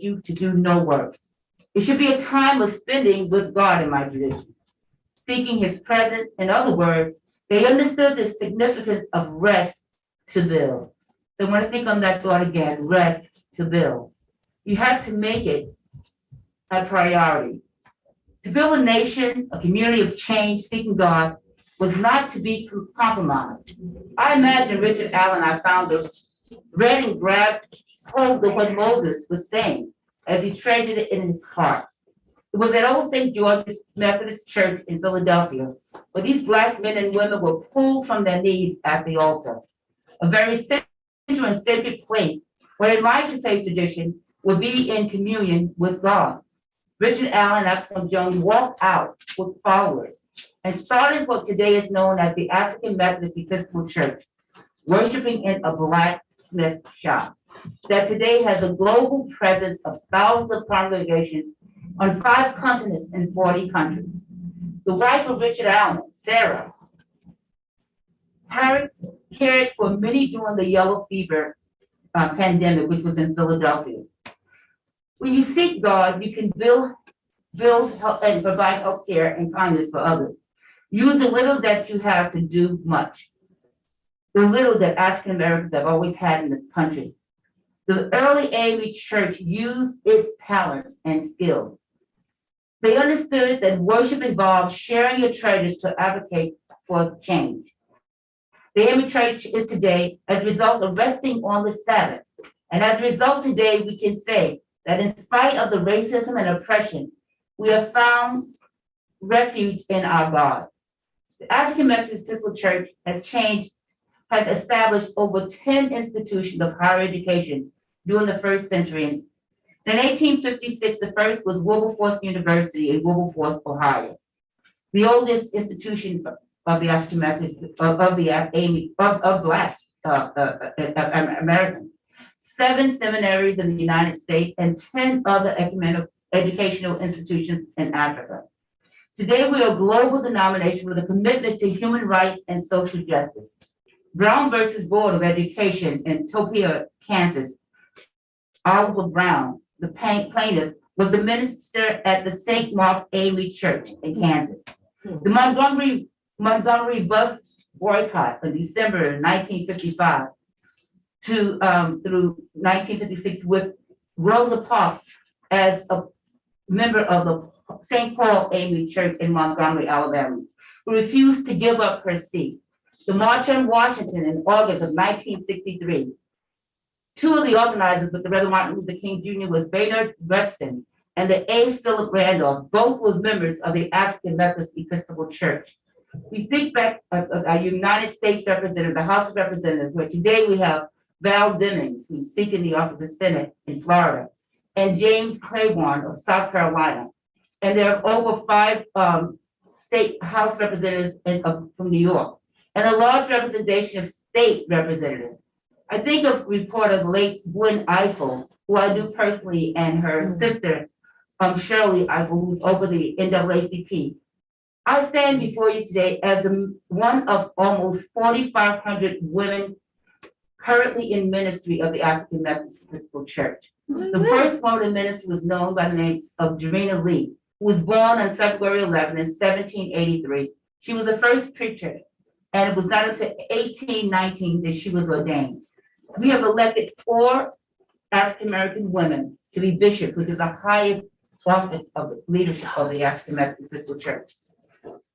you to do no work. It should be a time of spending with God in my tradition, seeking his presence. In other words, they understood the significance of rest to build. So I want to think on that thought again, rest to build. You have to make it a priority. To build a nation, a community of change seeking God, was not to be compromised. I imagine Richard Allen, our founder, read and grabbed hold of what Moses was saying as he treasured it in his heart. It was at Old St. George's Methodist Church in Philadelphia, where these Black men and women were pulled from their knees at the altar, a very central and sacred place where in my faith tradition would be in communion with God. Richard Allen and Absalom Jones walked out with followers and started what today is known as the African Methodist Episcopal Church, worshiping in a blacksmith shop that today has a global presence of thousands of congregations on 5 continents and 40 countries. The wife of Richard Allen, Sarah, cared for many during the yellow fever pandemic, which was in Philadelphia. When you seek God, you can build help and provide health care and kindness for others. Use the little that you have to do much. The little that African Americans have always had in this country. The early AME church used its talents and skills. They understood that worship involved sharing your treasures to advocate for change. The AME church is today as a result of resting on the Sabbath. And as a result today, we can say that in spite of the racism and oppression, we have found refuge in our God. The African Methodist Episcopal Church has established over 10 institutions of higher education during the first century. In 1856, the first was Wilberforce University in Wilberforce, Ohio, the oldest institution of the African Methodist of Black Americans. 7 seminaries in the United States and 10 other educational institutions in Africa. Today, we are a global denomination with a commitment to human rights and social justice. Brown versus Board of Education in Topeka, Kansas. Oliver Brown, the plaintiff, was the minister at the St. Mark's AME Church in Kansas. The Montgomery bus boycott in December 1955 through 1956 with Rosa Parks as a member of the St. Paul AME Church in Montgomery, Alabama, who refused to give up her seat. The March on Washington in August of 1963. 2 of the organizers with the Reverend Martin Luther King Jr. was Baynard Weston and the A. Philip Randolph. Both were members of the African Methodist Episcopal Church. We think back of our United States representative, the House of Representatives, where today we have Val Demings, who's seeking the office of Senate in Florida, and James Claiborne of South Carolina. And there are over 5 state House representatives from New York, and a large representation of state representatives. I think of reporter late Gwen Eiffel, who I knew personally, and her sister, Shirley Eiffel, who's over the NAACP. I stand before you today as one of almost 4,500 women currently in ministry of the African Methodist Episcopal Church. The first woman in ministry was known by the name of Jarena Lee, who was born on February 11 in 1783. She was the first preacher, and it was not until 1819 that she was ordained. We have elected 4 African American women to be bishops, which is the highest office of the leadership of the African Methodist Episcopal Church.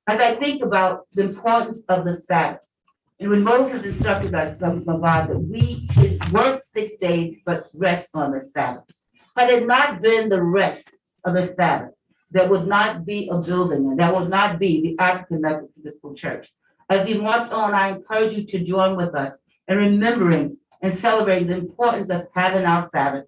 As I think about the importance of the Sabbath, and when Moses instructed us from God that we should work 6 days but rest on the Sabbath, had it not been the rest of the Sabbath, there would not be a building, and there would not be the African Methodist Episcopal Church. As we march on, I encourage you to join with us in remembering and celebrating the importance of having our Sabbath,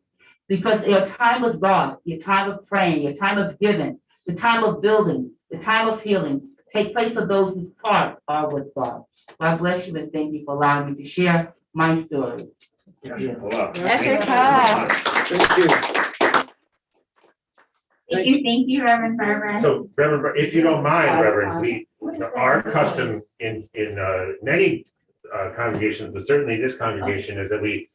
because your time with God, your time of praying, your time of giving, the time of building, the time of healing, take place for those whose hearts are with God. God bless you, and thank you for allowing me to share my story. Yes, wow. That's your call. Thank you. Reverend Berber. So, Reverend, if you don't mind, Reverend, our custom in many congregations, but certainly this congregation, is that we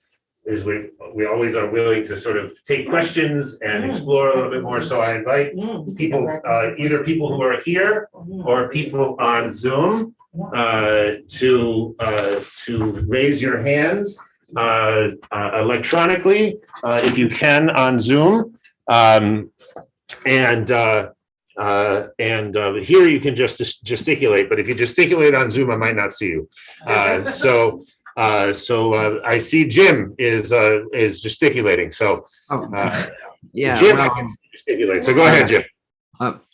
we always are willing to sort of take questions and explore a little bit more. So I invite people, either people who are here or people on Zoom, to raise your hands electronically, if you can, on Zoom. Here you can just gesticulate, but if you gesticulate on Zoom, I might not see you. So I see Jim is gesticulating. So Yeah, Jim, I well, can see you gesticulate. So go ahead, Jim.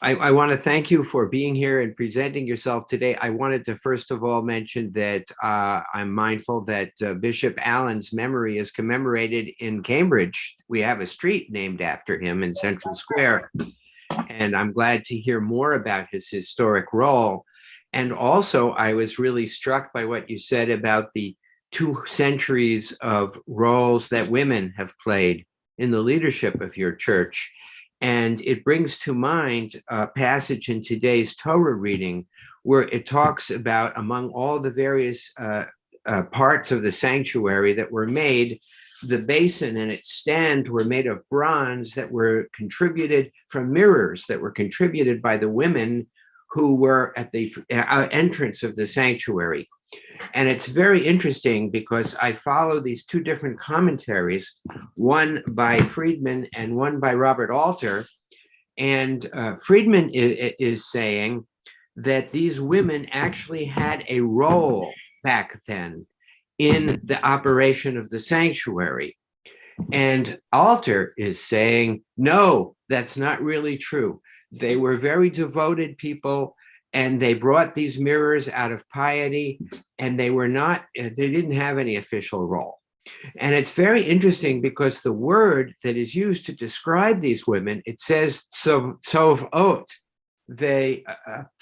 I want to thank you for being here and presenting yourself today. I wanted to first of all mention that I'm mindful that Bishop Allen's memory is commemorated in Cambridge. We have a street named after him in Central Square. And I'm glad to hear more about his historic role. And also, I was really struck by what you said about the 2 centuries of roles that women have played in the leadership of your church. And it brings to mind a passage in today's Torah reading where it talks about, among all the various parts of the sanctuary that were made, the basin and its stand were made of bronze that were contributed from mirrors that were contributed by the women who were at the entrance of the sanctuary. And it's very interesting because I follow these 2 different commentaries, one by Friedman and one by Robert Alter. And Friedman is saying that these women actually had a role back then in the operation of the sanctuary. And Alter is saying, no, that's not really true. They were very devoted people, and they brought these mirrors out of piety, and they didn't have any official role. And it's very interesting because the word that is used to describe these women, it says sovot. They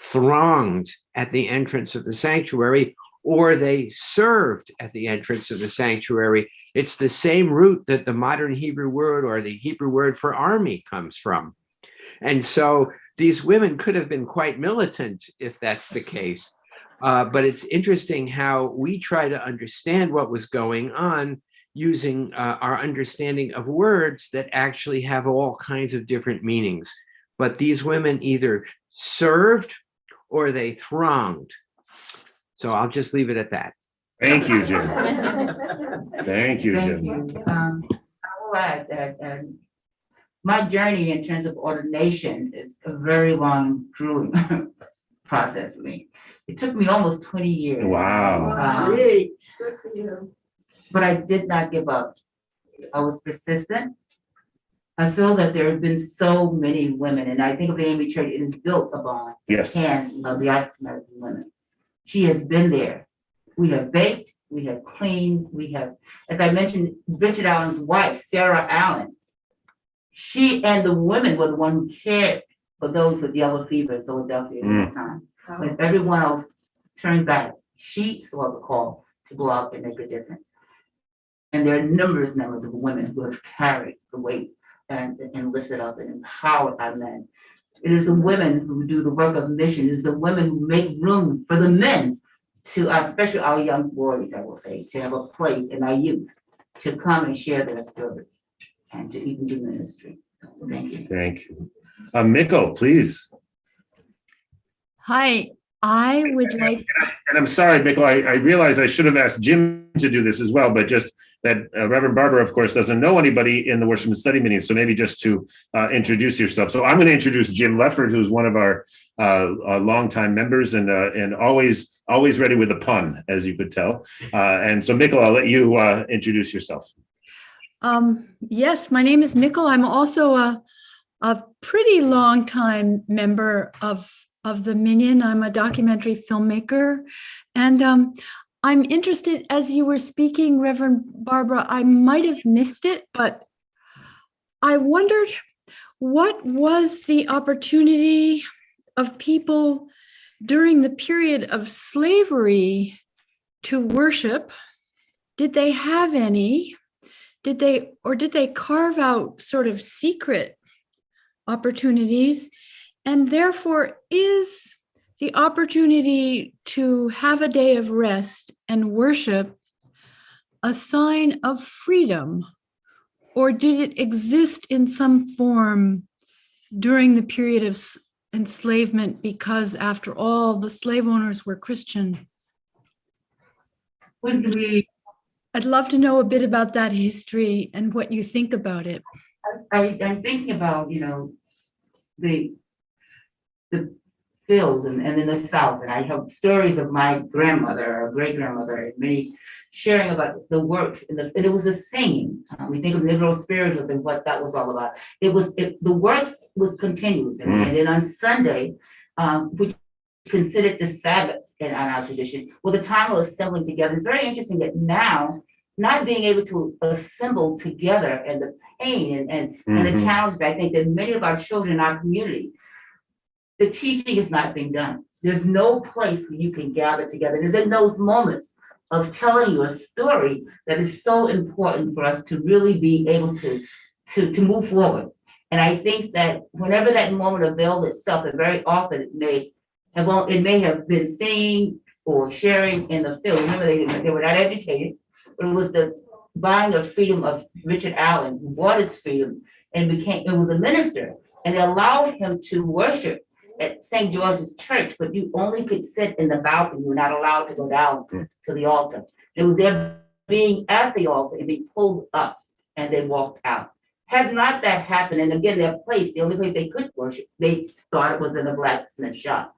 thronged at the entrance of the sanctuary, or they served at the entrance of the sanctuary. It's the same root that the modern Hebrew word or the Hebrew word for army comes from. And so these women could have been quite militant if that's the case. But it's interesting how we try to understand what was going on using our understanding of words that actually have all kinds of different meanings. But these women either served or they thronged. So I'll just leave it at that. Thank you, Jim. Thank you, Jim. I will add that my journey in terms of ordination is a very long, grueling process for me. It took me almost 20 years. Wow. Great. Good for you. But I did not give up. I was persistent. I feel that there have been so many women, and I think of the AME Church, it is built upon Yes. hands of the African American women. She has been there. We have baked, we have cleaned, we have, as I mentioned, Richard Allen's wife, Sarah Allen. She and the women were the one who cared for those with yellow fever in Philadelphia at that time. When everyone else turned back, she saw the call to go out and make a difference. And there are numbers of women who have carried the weight and lifted up and empowered our men. It is the women who do the work of mission. It is the women who make room for the men to, especially our young boys, I will say, to have a place in our youth to come and share their story and to even do ministry. So thank you. Thank you. Mikko, please. Hi, I would like. And I'm sorry, Mikko, I realize I should have asked Jim to do this as well, but just that Reverend Barbara, of course, doesn't know anybody in the worship and study meeting. So maybe just to introduce yourself. So I'm going to introduce Jim Lefford, who's one of our longtime members and always ready with a pun, as you could tell. And so, Mikko, I'll let you introduce yourself. Yes, my name is Mikkel. I'm also a pretty long time member of the Minyan. I'm a documentary filmmaker. And I'm interested, as you were speaking, Reverend Barbara, I might have missed it, but I wondered what was the opportunity of people during the period of slavery to worship? Did they have any? Did they carve out sort of secret opportunities? And therefore, is the opportunity to have a day of rest and worship a sign of freedom, or did it exist in some form during the period of enslavement because, after all, the slave owners were Christian? I'd love to know a bit about that history and what you think about it. I'm thinking about, the fields and in the South, and I have stories of my grandmother or great grandmother and many sharing about the work and it was a singing. We think of Negro spirituals and what that was all about. The work was continuous, and then on Sunday, which considered the Sabbath in our tradition, was a time of assembling together. It's very interesting that now, not being able to assemble together and the pain and the challenge that I think that many of our children in our community, the teaching is not being done. There's no place where you can gather together. It's in those moments of telling you a story that is so important for us to really be able to move forward. And I think that whenever that moment availed itself, and very often it may have been singing or sharing in the field. Remember, they were not educated. It was the buying of freedom of Richard Allen, who bought his freedom and was a minister, and they allowed him to worship at St. George's Church, but you only could sit in the balcony. You were not allowed to go down to the altar. It was their being at the altar and being pulled up, and they walked out. Had not that happened, and again, their place, the only place they could worship, they thought it was in a blacksmith shop.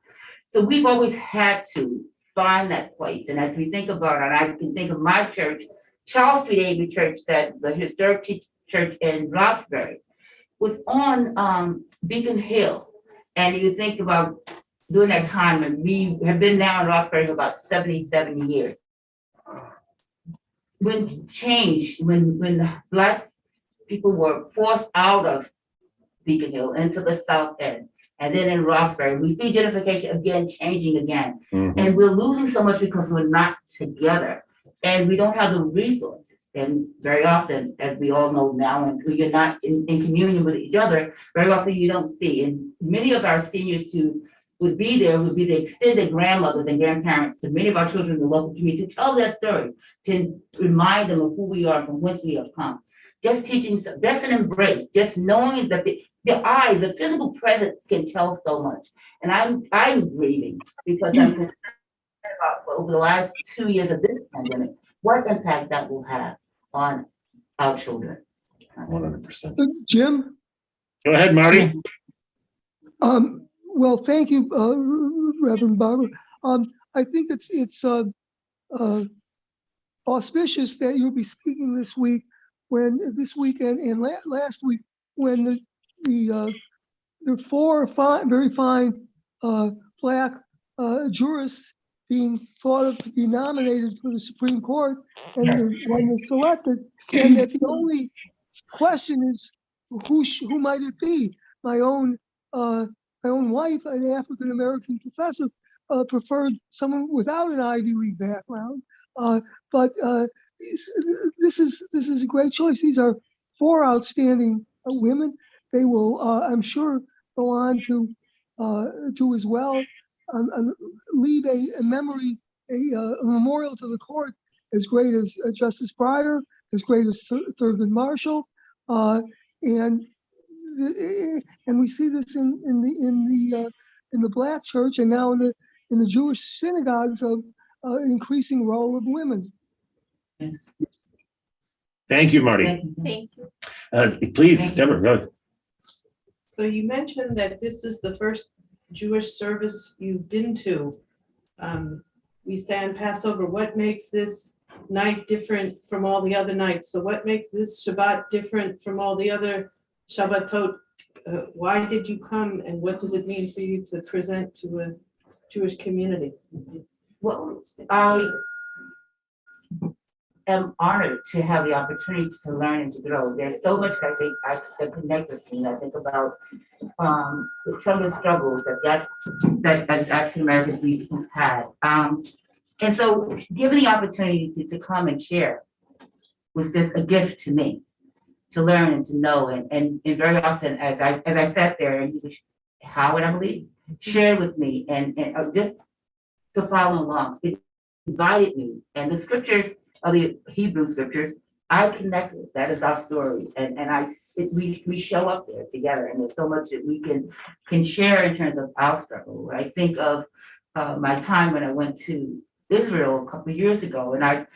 So we've always had to find that place. And as we think about it, and I can think of my church, Charles Street AME Church, that's a historic church in Roxbury, was on Beacon Hill. And you think about during that time, and we have been now in Roxbury for about 77 years. When the Black people were forced out of Beacon Hill into the South End, and then in Roxbury, we see gentrification again, changing again. And we're losing so much because we're not together and we don't have the resources. And very often, as we all know now, and when you're not in communion with each other, very often you don't see. And many of our seniors who would be there would be the extended grandmothers and grandparents to many of our children in the local community to tell their story, to remind them of who we are, from whence we have come. Just teaching, that's an embrace, just knowing that the eyes, the physical presence can tell so much. And I'm grieving because I'm concerned about over the last 2 years of this pandemic, what impact that will have on our children. 100%. Jim? Go ahead, Marty. Well, thank you, Reverend Barber. I think it's auspicious that you'll be speaking this weekend and last week, when the four very fine Black jurists being thought of to be nominated for the Supreme Court, and when they're selected, and that the only question is who might it be? My own wife, an African American professor, preferred someone without an Ivy League background, but this is a great choice. These are four outstanding women. They will, I'm sure, go on to do as well, leave a memory, a memorial to the court as great as Justice Breyer, as great as Thurgood Marshall, and we see this in the Black church, and now in the Jewish synagogues, of increasing role of women. Thank you, Marty. Thank you. Please, Deborah, go ahead. So you mentioned that this is the first Jewish service you've been to. We say on Passover, what makes this night different from all the other nights? So what makes this Shabbat different from all the other Shabbatot? Why did you come, and what does it mean for you to present to a Jewish community? Well, I am honored to have the opportunity to learn and to grow. There's so much I think I can connect with me. I think about some of the struggles that as African Americans we've had. And so given the opportunity to come and share was just a gift to me, to learn and to know. And very often as I sat there, and Howard, I believe, shared with me and just to follow along. It invited me. And the scriptures of the Hebrew scriptures, I connected. That is our story, and we show up there together, and there's so much that we can share in terms of our struggle. I think of my time when I went to Israel a couple of years ago, and I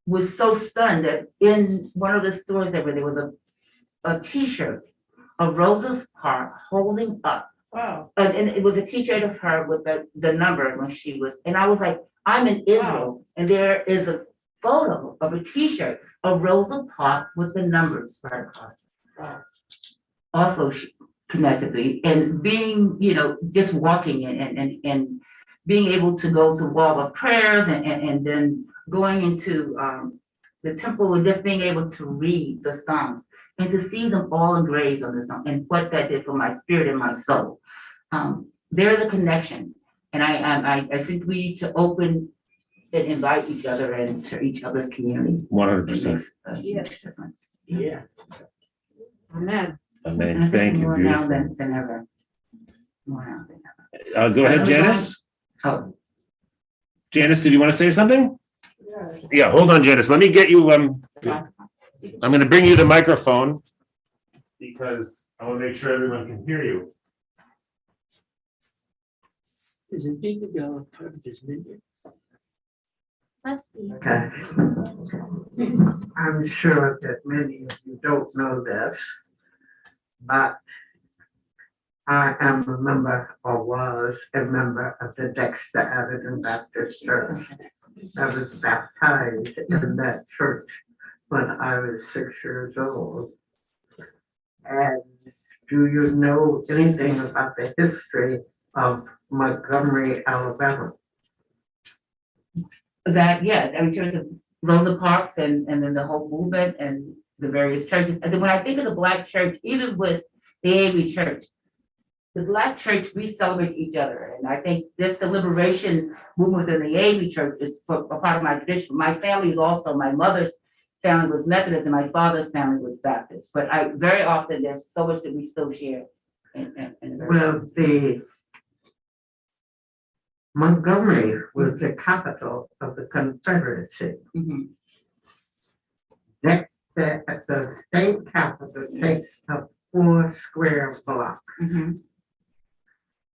was so stunned that in one of the stores there was a T-shirt of Rosa Parks holding up, Wow. and it was a T-shirt of her with the number when she was, and I was like, I'm in Israel, and there is a photo of a T-shirt of Rosa Parks with the numbers right across. Wow. Also connected me, and being, just walking and being able to go to wall of prayers and then going into the temple and just being able to read the Psalms and to see them all engraved on the Psalm and what that did for my spirit and my soul. There's a connection, and I think we need to open and invite each other into each other's community. 100%. Yes. Yeah. Amen. Amen. Thank you. More now Beautiful. than ever. More now than ever. Go ahead, Janice. Oh, Janice, did you want to say something? Yeah, hold on, Janice. Let me get you, I'm going to bring you the microphone because I want to make sure everyone can hear you. Is Indigo part of his menu? Let's see. Okay. I'm sure that many of you don't know this, but I am a member, or was a member of the Dexter Avenue Baptist Church. I was baptized in that church when I was 6 years old. And do you know anything about the history of Montgomery, Alabama? that, yeah, in terms of Rosa Parks and then the whole movement and the various churches. And then when I think of the Black church, even with the AME church, the Black church, we celebrate each other. And I think this, the liberation movement within the AME church is a part of my tradition. My family is also, my mother's family was Methodist and my father's family was Baptist. But very often there's so much that we still share. Well, the Montgomery was the capital of the Confederacy. Mhm. The state capital takes up 4 square blocks. Mhm.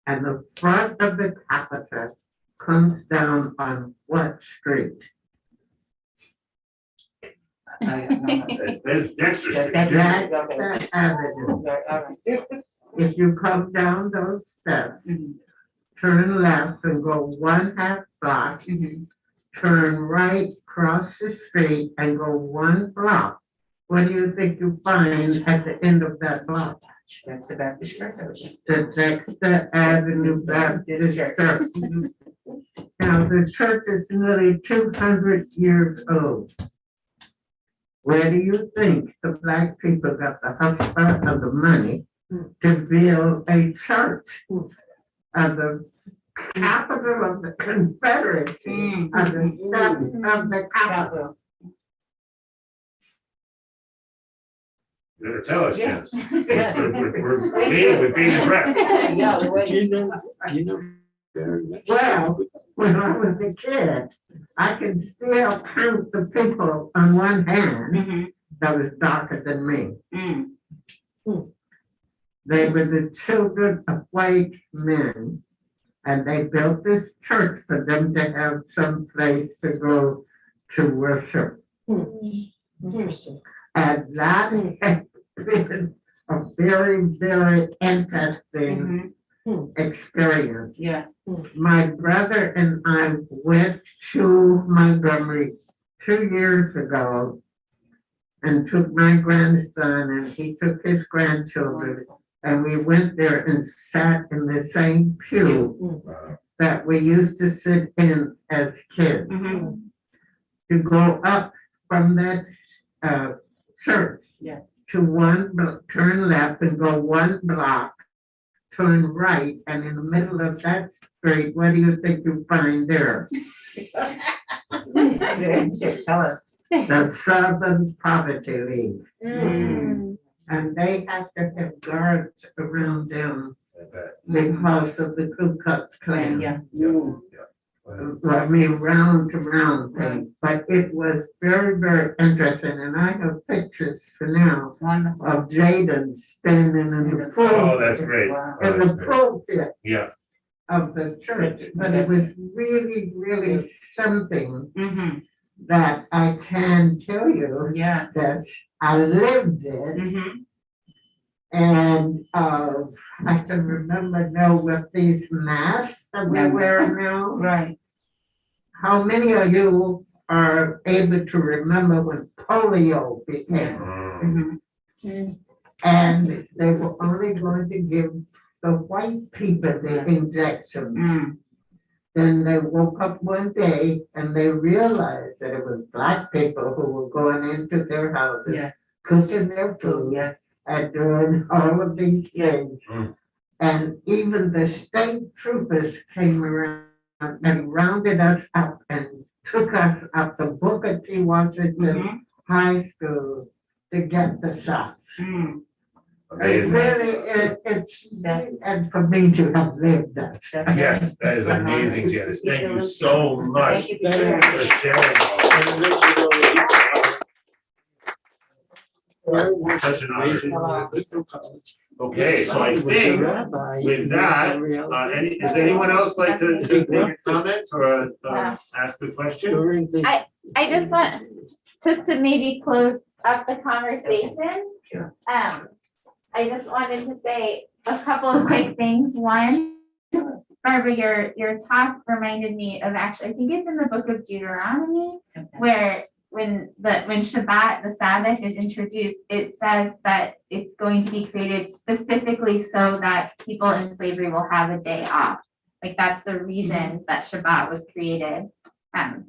And the front of the capital comes down on what street? It's Dexter Street. Dexter Avenue. If you come down those steps, Mhm. turn left and go 1/2 block, Mhm. turn right, cross the street and go 1 block. What do you think you find at the end of that block? That's the Baptist church. The Dexter Avenue Baptist Church. Now, the church is nearly 200 years old. Where do you think the Black people got the hustle of the money to build a church of the capital of the Confederacy, of the steps of the capital? You better tell us, Yeah. Janice. We're waiting with bated breath. Yeah, we're Do you know very much? Well, when I was a kid, I can still count the people on one hand Mhm. that was darker than me. Mm. They were the children of white men, and they built this church for them to have some place to go to worship. Interesting. And that has been a very, very interesting experience. Yeah. My brother and I went to Montgomery 2 years ago and took my grandson and he took his grandchildren. And we went there and sat in the same pew that we used to sit in as kids. Mhm. To go up from that church Yes. to turn left and go 1 block, turn right, and in the middle of that street, what do you think you find there? Tell us. The Southern Poverty League. Mm. And they have to have guards around them because of the Ku Klux Klan. Yeah. round to round thing, but it was very, very interesting, and I have pictures for now Wonderful. of Jaden standing in the Oh, pool, that's great. in the pulpit Yeah, of the church, but it was really, really something Mm-hmm, that I can tell you yeah. that I lived it. Mm-hmm. And I can remember now with these masks that we're wearing now. Right. How many of you are able to remember when polio became? Mm-hmm. And they were only going to give the white people the injection. Mm. Then they woke up one day and they realized that it was black people who were going into their houses, Yes. cooking their food, Yes. and doing all of these Yes. things. Mm. And even the state troopers came around and rounded us up and took us up to Booker T. Washington Mhm. High School to get the shots. Mm. It amazing. really, it's, and for me to have lived that. Yes, that is amazing, Janice. Thank you so much Thank you for sharing all. Such an honor. Okay, so I think with that, does anyone else like to make a comment or ask a question? I just want to maybe close up the conversation. Sure. I just wanted to say a couple of quick things. One, Barbara, your talk reminded me of actually, I think it's in the book of Deuteronomy, where when Shabbat, the Sabbath, is introduced, it says that it's going to be created specifically so that people in slavery will have a day off. Like that's the reason that Shabbat was created.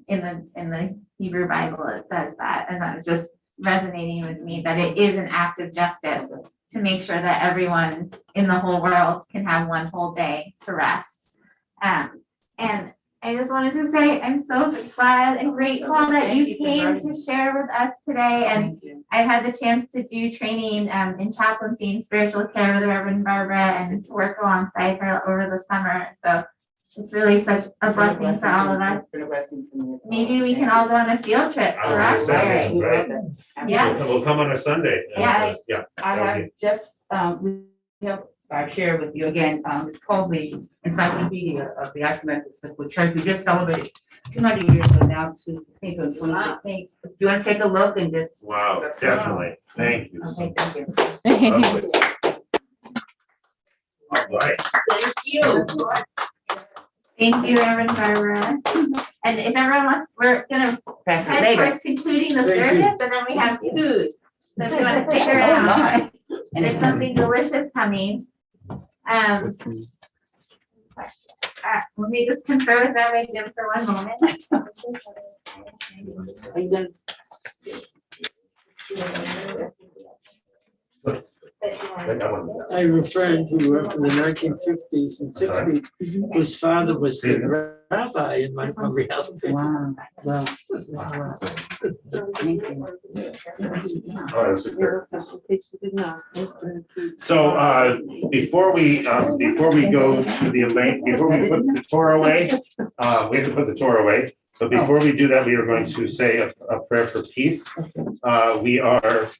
In the Hebrew Bible, it says that, and that was just resonating with me that it is an act of justice to make sure that everyone in the whole world can have one whole day to rest. And I just wanted to say I'm so glad and grateful that you came to share with us today. And I've had the chance to do training in chaplaincy and spiritual care with Reverend Barbara and to work alongside her over the summer. So it's really such a blessing for all of us. Maybe we can all go on a field trip to Roxbury. Right. Yes. We'll come on a Sunday. Yeah. Yeah. I have just, I share with you again, it's called the Encyclopedia of the Ecumenical Episcopal Church. We just celebrated 200 years ago now to St. 2016. Do you want to take a look and just? Wow, definitely. Thank you. Okay, thank you. Lovely. All right. Thank you. Thank you, Reverend Barbara. And if everyone wants, we're gonna Pass it head later. towards concluding the service, and then we have food. So if you want to stick around, and there's something delicious coming. Question. Let me just confer with Reverend Jim for one moment. Are you gonna? I referred to the 1950s and 60s, whose father was the rabbi in Montgomery, Alabama. Wow, wow. Thank you. All right, super. So before we go to before we put the Torah away, we have to put the Torah away. But before we do that, we are going to say a prayer for peace. We are.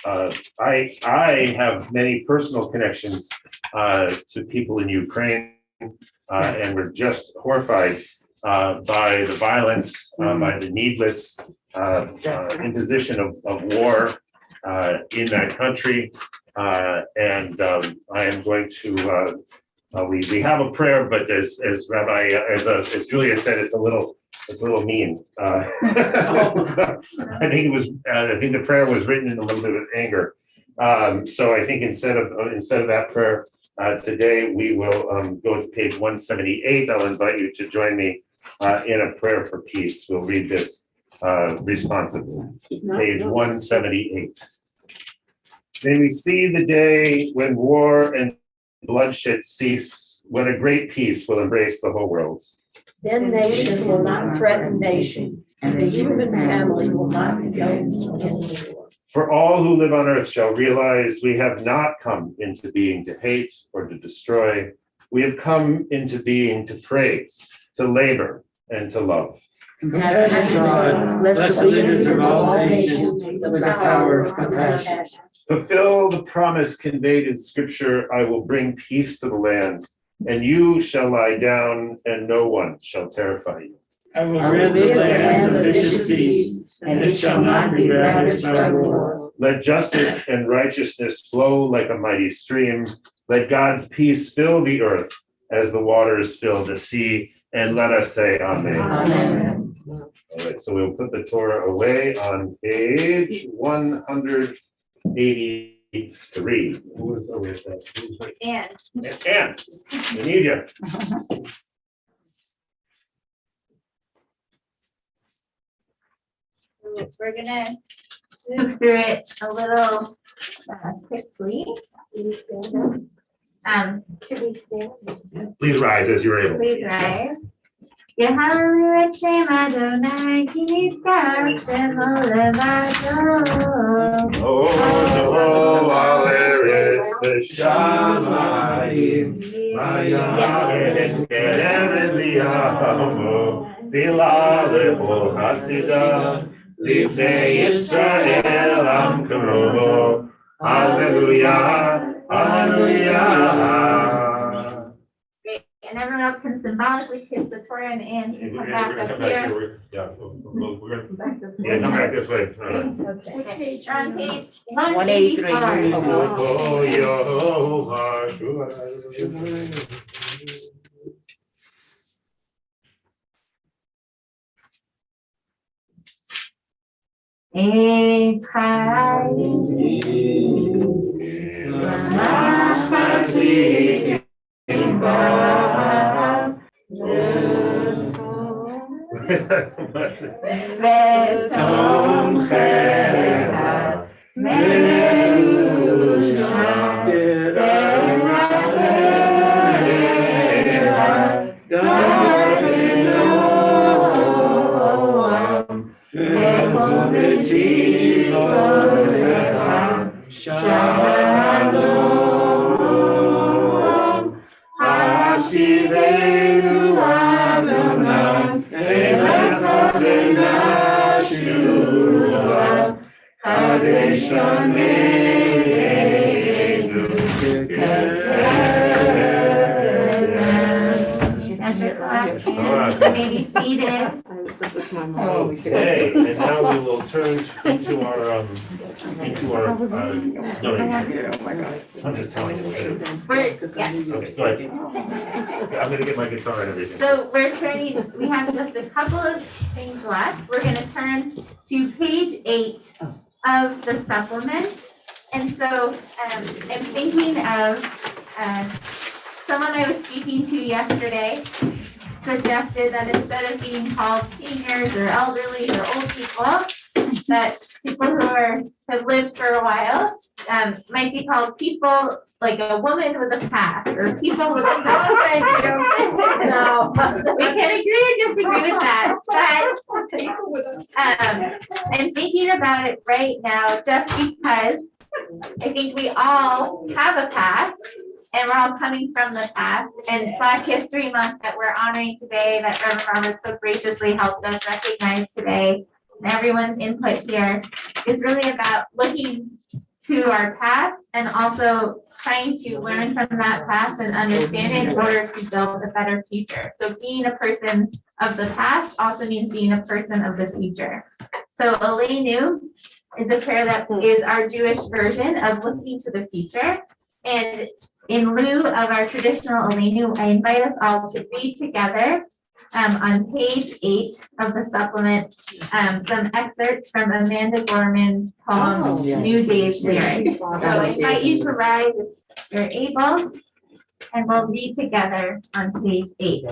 I have many personal connections to people in Ukraine, and we're just horrified by the violence, by the needless imposition of war in that country. And I am going to. We have a prayer, but as Julia said, it's a little mean. So I think the prayer was written in a little bit of anger. So I think instead of that prayer today, we will go to page 178. I'll invite you to join me in a prayer for peace. We'll read this responsively. Page 178. May we see the day when war and bloodshed cease, when a great peace will embrace the whole world. Then nation will not threaten nation, and the human family will not go into war. For all who live on earth shall realize we have not come into being to hate or to destroy. We have come into being to praise, to labor and to love. Compassion, God, bless the leaders of all nations with the power of compassion. Fulfill the promise conveyed in Scripture, I will bring peace to the land, and you shall lie down, and no one shall terrify you. I will rid the land of vicious beasts, and it shall not be ravaged by war. Let justice and righteousness flow like a mighty stream. Let God's peace fill the earth as the waters fill the sea. And let us say amen. Amen. All right, so we'll put the Torah away on page 183. Who is over that? And Ann, we need you. we're gonna move through it a little quickly. Please rise as you're able. Please rise. Yeharu et Shem Adonai ki nizkar Shemo levado. Oh, Jehovah, Eretz v'shamayim, v'ya'ed kerem v'yamo, Tila le'o hasida, Livnei Yisrael am kamo. Hallelujah, hallelujah. Great, and everyone else can symbolically kiss the Torah and you come back up here. Yeah, come back this way. Okay, we're on page 183. Oh, Yehovah, Eitz Shalom, Hashivenu Adonai, Elecha v'nashua, Kadesh Ameinu, Maybe seated. Okay, and now we will turn into our, no, I'm just telling you. We're, yeah. Okay, go ahead. I'm gonna get my guitar and everything. So we're turning, we have just a couple of things left. We're gonna turn to page 8 of the supplement. And so I'm thinking of someone I was speaking to yesterday suggested that instead of being called seniors or elderly or old people, that people who have lived for a while might be called people like a woman with a past or people with a past. No, we can agree or disagree with that, but I'm thinking about it right now just because I think we all have a past. And we're all coming from the past. And Black History Month that we're honoring today, that Reverend Barbara so graciously helped us recognize today, and everyone's input here, is really about looking to our past and also trying to learn from that past and understand it in order to build a better future. So being a person of the past also means being a person of the future. So Aleinu is a prayer that is our Jewish version of looking to the future. And in lieu of our traditional Aleinu, I invite us all to read together on page 8 of the supplement some excerpts from Amanda Gorman's poem, New Day's Lyric. So I invite you to rise if you're able, and we'll read together on page 8.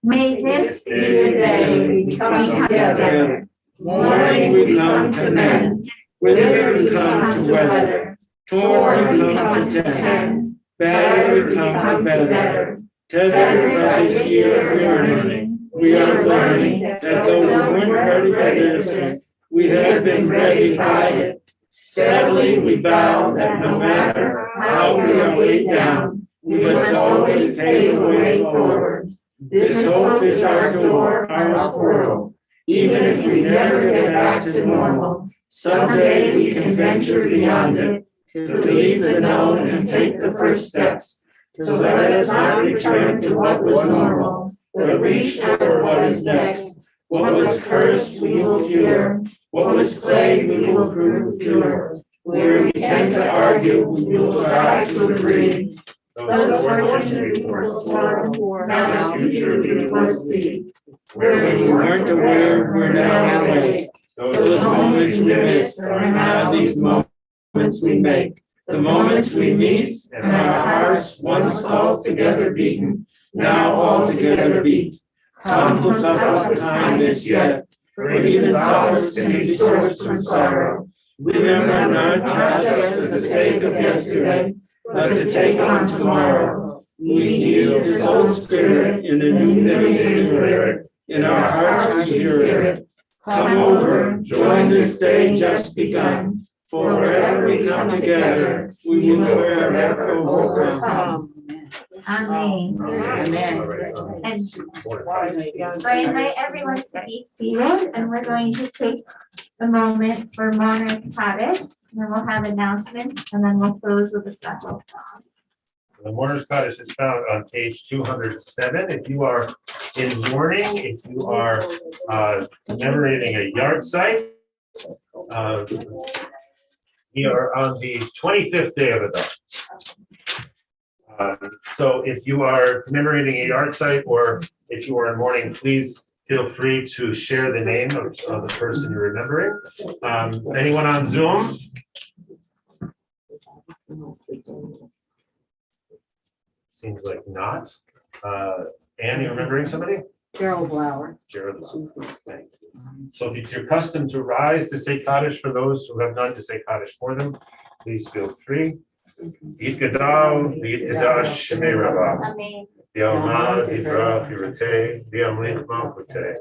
May this be the day we come together. Morning we come to mend, winter we come to weather. Torn we come to tend, battered we come to better. Tethered by this year of learning, we are learning that though we weren't ready for this, we have been ready by it. Steadily we vow that no matter how we are weighed down, We must always pave the way forward. This hope is our door, our portal. Even if we never get back to normal, someday we can venture beyond it, to leave the known and take the first steps. So let us not return to what was normal, but reach toward what is next. What was cursed, we will cure. What was plagued, we will prove pure. Where we tend to argue, we will try to agree. Those fortunes we foresaw, now the future we foresee. Where we weren't aware, we're now awake. Those moments we missed are now these moments we make. The moments we meet, and our hearts, once all together beaten, now all together beat. Come with cup of kindness yet, for even solace can be sourced from sorrow. Remember not just for the sake of yesterday, but to take on tomorrow. We need this old spirit in a new living spirit. In our hearts we hear it. Come over, join this day just begun. For wherever we come together, we will forever overcome. Amen. Amen. And so I invite everyone to be seated, and we're going to take a moment for Montgomery Cottage, and then we'll have announcements, and then we'll close with a special song. The mourner's cottage is found on page 207. If you are in mourning, if you are commemorating a yard site, we are on the 25th day of Adar. So if you are commemorating a yard site, or if you are in mourning, please feel free to share the name of the person you're remembering. Anyone on Zoom? Seems like not. Anne, you remembering somebody? Gerald Lauer. Jared Love. Thank you. So if it's your custom to rise to say Kaddish for those who have none, to say Kaddish for them, please feel free. Yitgadal, Yitgadash, Shemei Rabbah. Amen. Yalma, Dibra, Pirate, Yamlich Malkute.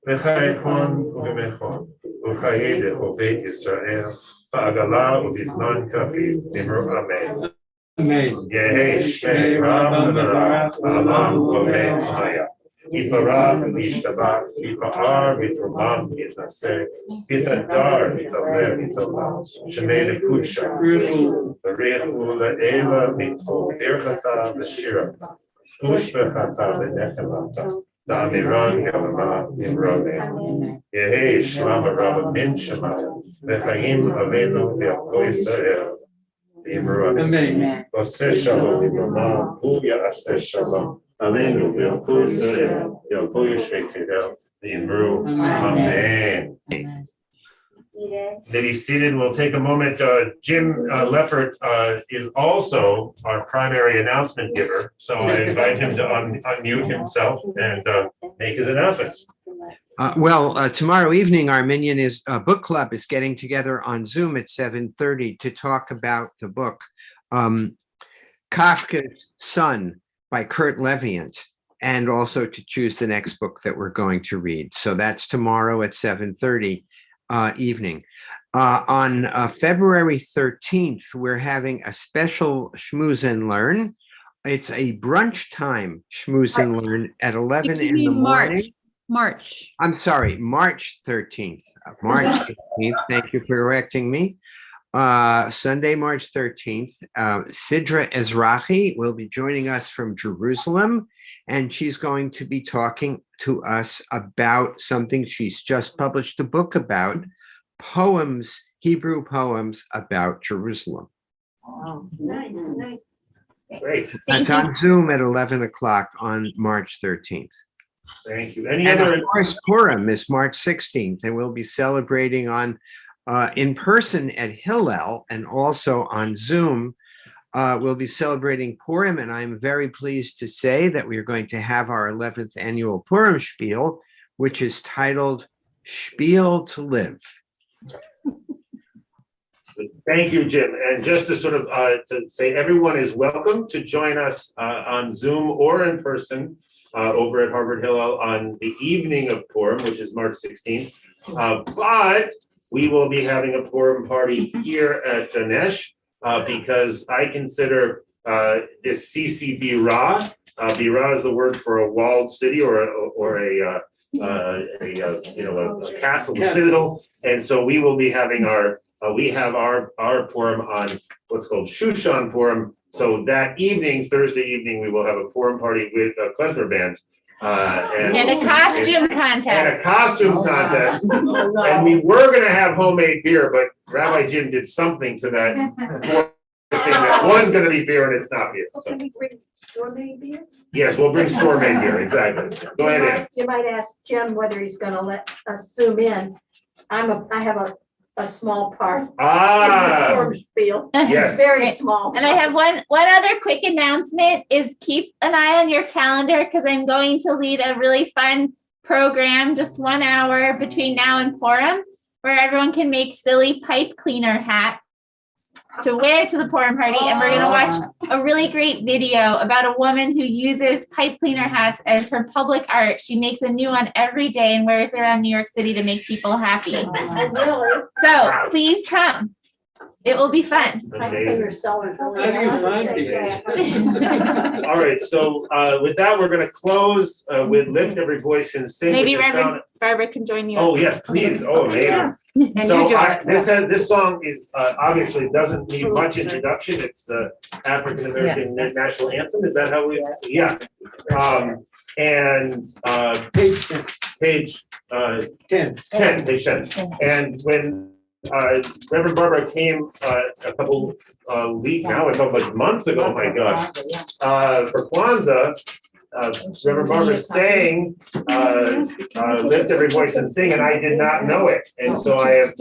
V'chaychon, Uvimechon, Uchayede, Obeit Yisrael, V'agala, Uvizman Kafi, Nimru Amen. Amen. Yehi Shmei Ram V'Barach, Alam V'Omen Maya. Yiparach, V'Yishtabach, Yipa'ar, V'Turmam, V'Yitnaseh, V'Yitadar, V'Yitalev, V'Yitolach, Shemei Lekudsha, V'Rich U'La'ela, V'Yitol, Birchata, V'Shira, Ushbechata, V'Nechelata, Da'amiran, Yamama, Nimrode, Yehi Shmama Rabba Min Shemaya, V'Chaim Avenu, V'Yakko Yisrael, V'Yimru Amen. V'Aseh Shalom, V'Mama, U'Ya'aseh Shalom. Avenu, V'Yakko Yisrael, V'Yakko Yishmei Tzidel, V'Yimru. Amen. Maybe seated. We'll take a moment. Jim Leffert is also our primary announcement giver, so I invite him to unmute himself and make his announcements. Tomorrow evening, our Minyan book club is getting together on Zoom at 7:30 to talk about the book Kafka's Son by Kurt Leviant, and also to choose the next book that we're going to read. So that's tomorrow at 7:30 evening. On February 13th, we're having a special Shmooze and Learn. It's a brunch time Shmooze and Learn at 11 in the morning. March. I'm sorry, March 13th. March 13th. Thank you for correcting me. Sunday, March 13th. Sidra Ezrahi will be joining us from Jerusalem, and she's going to be talking to us about something she's just published a book about, poems, Hebrew poems about Jerusalem. Oh, nice. Great. That's on Zoom at 11 o'clock on March 13th. Thank you. Any And other? of course, Purim is March 16th, and we'll be celebrating on in person at Hillel, and also on Zoom. We'll be celebrating Purim, and I'm very pleased to say that we are going to have our 11th annual Purim Spiel, which is titled Spiel to Live. Thank you, Jim. And just to sort of to say, everyone is welcome to join us on Zoom or in person over at Harvard Hillel on the evening of Purim, which is March 16th. But we will be having a Purim party here at Danesh because I consider this CCB-Ra. Bira is the word for a walled city or a castle, a citadel. And so we will be having our Purim on what's called Shushan Purim. So that evening, Thursday evening, we will have a Purim party with a klezmer band. And a costume And a contest. costume contest. And we were gonna have homemade beer, but Rabbi Jim did something to that thing that was gonna be beer and it's not beer. So, Can we bring store-made beer? yes, we'll bring store-made beer, exactly. Go ahead, Ann. You might ask Jim whether he's gonna let us zoom in. I have a small part. Purim Spiel, Yes. very Great. small. And I have one other quick announcement is keep an eye on your calendar because I'm going to lead a really fun program, just 1 hour between now and Purim, where everyone can make silly pipe cleaner hats to wear to the Purim party. And we're going to watch a really great video about a woman who uses pipe cleaner hats as her public art. She makes a new one every day and wears it around New York City to make people happy. Oh, really? So please come. It will be fun. I think you're selling really How do you well. find these? All right, so with that, we're gonna close with Lift Every Voice and Sing. Maybe which is Reverend found- Barbara can join you. Oh, yes, please. Oh, amazing. And So you join us. this song is obviously doesn't need much introduction. It's the African American National Anthem. Is that how we? Yeah. And page 10. 10, page 10. And when Reverend Barbara came a couple weeks now, it felt like months ago, oh my gosh, for Kwanzaa, Reverend Barbara sang Lift Every Voice and Sing, and I did not know it. And so I have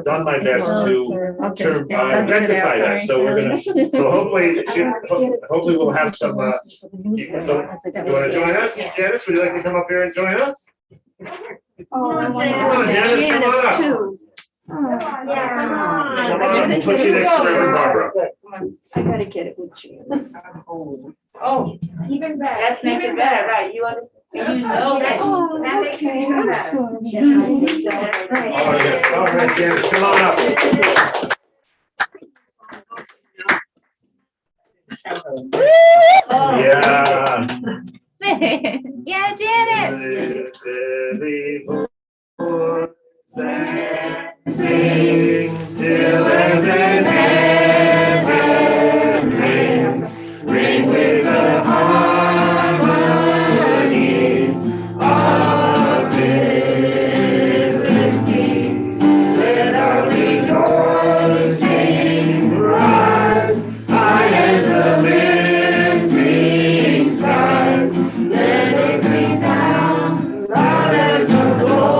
done my best to rectify that. So we're gonna, so hopefully we'll have some, so you wanna join us? Janice, would you like to come up here and join us? Oh, I Come on, Janice, come on up. too. Come on, we'll put you next to Reverend Barbara. I gotta get it with you. Oh, Even better. that makes it better, right? You understand? You know that. That makes it even better. Oh, yes, all right, Janice, come on up. Yeah. Yeah, Janice. Sing till earth and heaven ring with the harmonies of liberty. Let our rejoicing rise high as the listening skies. Let it resound loud as the glory.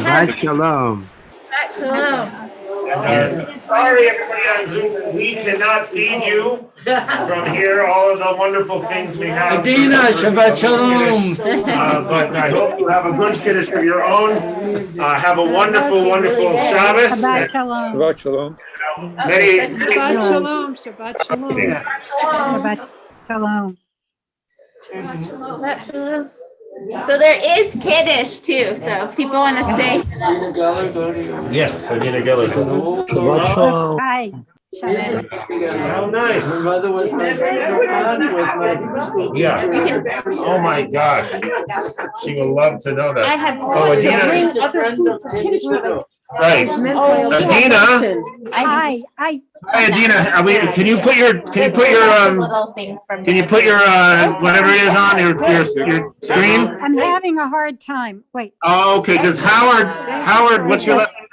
Shabbat shalom. Shalom. Sorry, everybody on Zoom, we cannot feed you from here, all of the wonderful things we have. Adina, Shabbat Shalom. But I hope you have a good Kiddush of your own. Have a wonderful, wonderful Shabbos. Shabbat shalom. Shabbat Shalom. Many. Shabbat shalom. Shabbat shalom. Shabbat shalom. So there is Kiddush too, so if people want to stay. Yes, Adina Geller. Shabbat Shalom. Hi. Shalom. How nice. My mother was my Yeah. Oh my gosh. She will love to know that. Oh, Adina. Right. Adina. Hi. Hi, Adina. Can you put your Little things from. whatever it is on your screen? I'm having a hard time. Wait. Oh, okay, because Howard, what's your last name?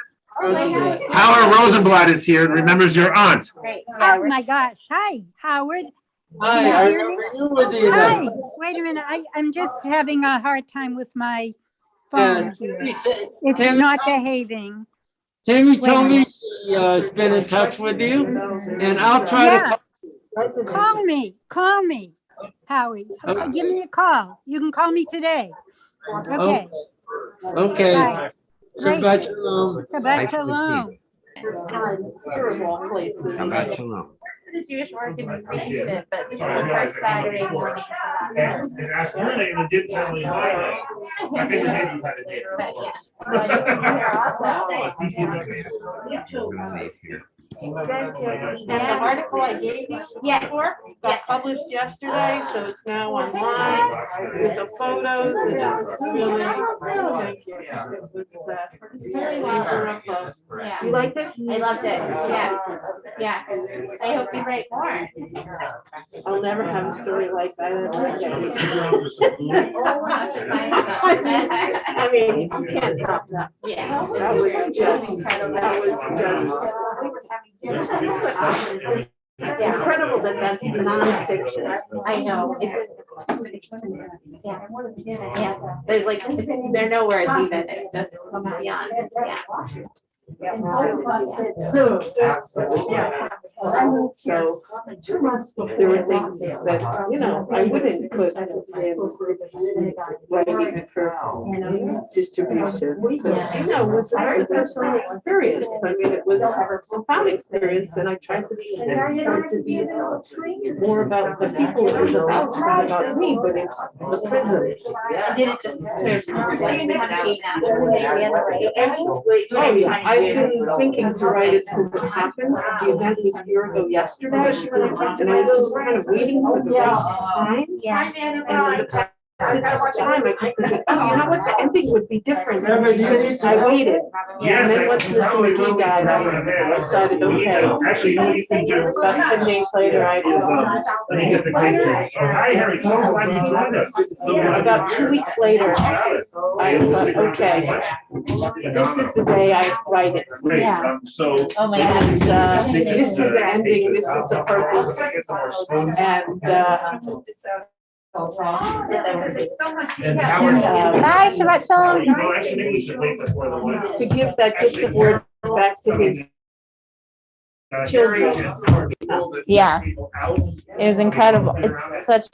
Howard Rosenblatt is here and remembers your aunt. Great. Oh my gosh. Hi, Howard. Hi, I remember you, Adina. Hi. Wait a minute. I'm just having a hard time with my phone here. It's not behaving. Tammy told me she's been in touch with you, and I'll try Yeah. to. Call me. Howie. Okay. Give me a call. You can call me today. Okay. Okay. Bye. Great. Shabbat Shalom. Shabbat shalom. Shabbat shalom. The Jewish organization, but this is the first Saturday morning. Yes, and asked her name and didn't tell me my name. I figured maybe you had a name. But yes. And the article I gave you Yes. before got published yesterday, so it's now online with the photos, and it's really, thank you. It was, Really labor well. of love. Yeah. You liked it? I loved it. Yeah. Yeah. I hope you write more. I'll never have a story like that ever again. I mean, you can't top that. Yeah. That was incredible that that's nonfiction. I know. Yeah. Yeah. There's like, there are no words even. It's just beyond. Yeah. So there were things that, I wouldn't put in writing for distribution, because, it was a very personal experience. I mean, it was a profound experience, and I tried to be more about the people it was about than about me, but it's the present. Did it just, there's Oh, yeah, I've been thinking to write it since it happened. The event was a year ago yesterday, and I was just kind of waiting for the right time. Yeah. And in the passage of time, I kept thinking, oh, you know what, the ending would be different because I waited. Yes, And then once Mr. McGee died, I decided, okay. Actually, you know what you can do? About 10 days later, I was Let me get the picture. So, hi, Harry, so glad you joined us. about 2 weeks later, I thought, okay, this is the day I write it. Yeah. So. Oh my And gosh. this is the ending, this is the purpose. And And Howard. Bye, Shabbat Shalom. No, actually, maybe we should wait before the one. to give that gift of words back to his children. Yeah. It was incredible. It's such